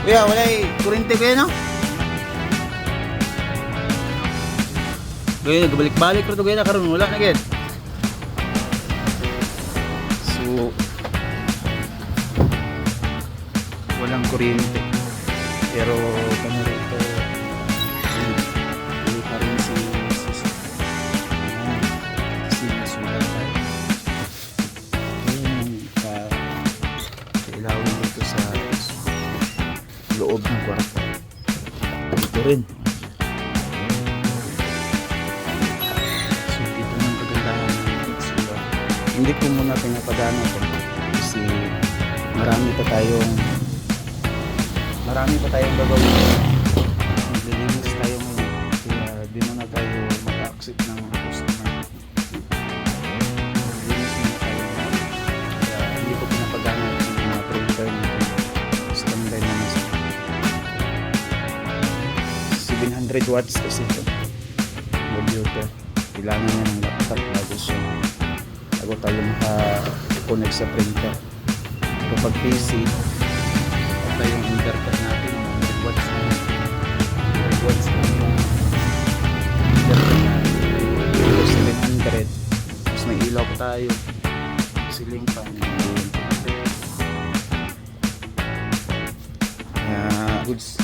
Kuya, wala kurente kuya no? Kuya, nagabalik-balik rin ito kuya na karon wala na gid. So, walang kuryente. Pero kami rito, hindi pa rin si nasulat tayo. Kailawin dito sa loob ng kwarto. Dito rin. So, dito ng kagandahan ng sulat. Hindi ko muna pinapadana ito kasi marami pa tayong gagawin. Maglilinis tayo ngayon kaya di muna tayo mag-accept ng customer. Maglilinis muna tayo kaya hindi ko pinapadana yung mga printer nito. Standby naman sa 700 watts kasi ito computer. Kailangan niya ng laptop bago tayo maka-connect sa printer. Pero pag PC ito yung inverter natin 100 watts na 100 watts na yung inverter natin 700 tapos may ilaw pa tayo ceiling fan kaya goods.